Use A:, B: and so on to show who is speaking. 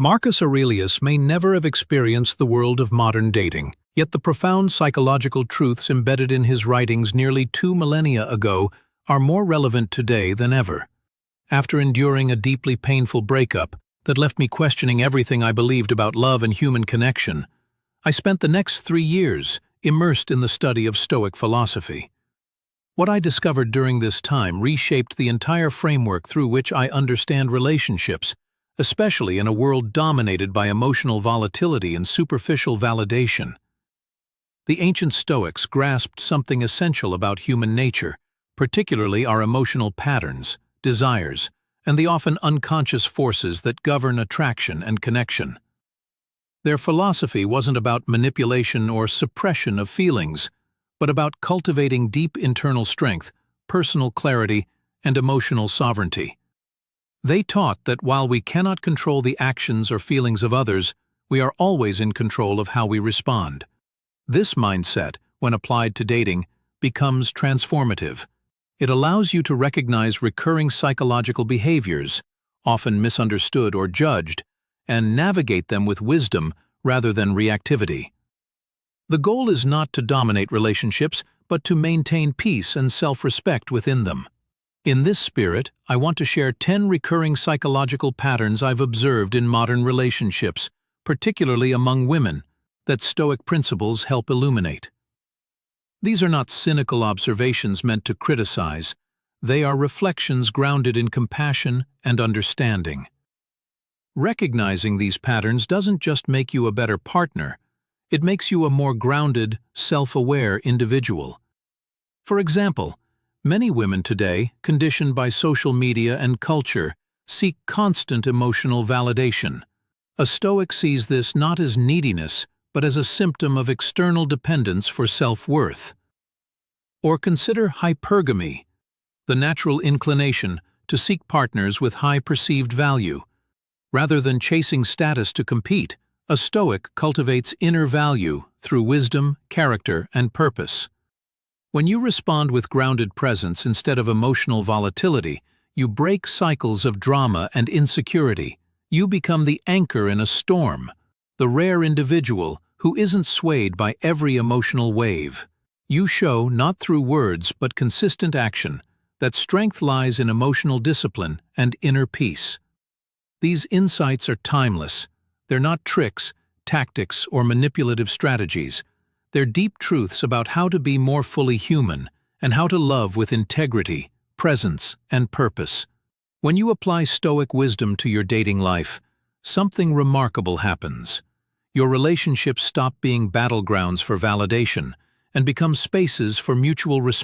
A: Marcus Aurelius may never have experienced the world of modern dating, yet the profound psychological truths embedded in his writings nearly 2 millennia ago are more relevant today than ever. After enduring a deeply painful breakup that left me questioning everything I believed about love and human connection, I spent the next 3 years immersed in the study of Stoic philosophy. What I discovered during this time reshaped the entire framework through which I understand relationships, especially in a world dominated by emotional volatility and superficial validation. The ancient Stoics grasped something essential about human nature, particularly our emotional patterns, desires, and the often unconscious forces that govern attraction and connection. Their philosophy wasn't about manipulation or suppression of feelings, but about cultivating deep internal strength, personal clarity, and emotional sovereignty. They taught that while we cannot control the actions or feelings of others, we are always in control of how we respond. This mindset, when applied to dating, becomes transformative. It allows you to recognize recurring psychological behaviors, often misunderstood or judged, and navigate them with wisdom rather than reactivity. The goal is not to dominate relationships, but to maintain peace and self-respect within them. In this spirit, I want to share 10 recurring psychological patterns I've observed in modern relationships, particularly among women, that Stoic principles help illuminate. These are not cynical observations meant to criticize. They are reflections grounded in compassion and understanding. Recognizing these patterns doesn't just make you a better partner, it makes you a more grounded, self-aware individual. For example, many women today, conditioned by social media and culture, seek constant emotional validation. A Stoic sees this not as neediness, but as a symptom of external dependence for self-worth. Or consider hypergamy, the natural inclination to seek partners with high perceived value. Rather than chasing status to compete, a Stoic cultivates inner value through wisdom, character, and purpose. When you respond with grounded presence instead of emotional volatility, you break cycles of drama and insecurity. You become the anchor in a storm, the rare individual who isn't swayed by every emotional wave. You show, not through words but consistent action, that strength lies in emotional discipline and inner peace. These insights are timeless. They're not tricks, tactics, or manipulative strategies. They're deep truths about how to be more fully human and how to love with integrity, presence, and purpose. When you apply Stoic wisdom to your dating life, something remarkable happens. Your relationships stop being battlegrounds for validation and become spaces for mutual respect.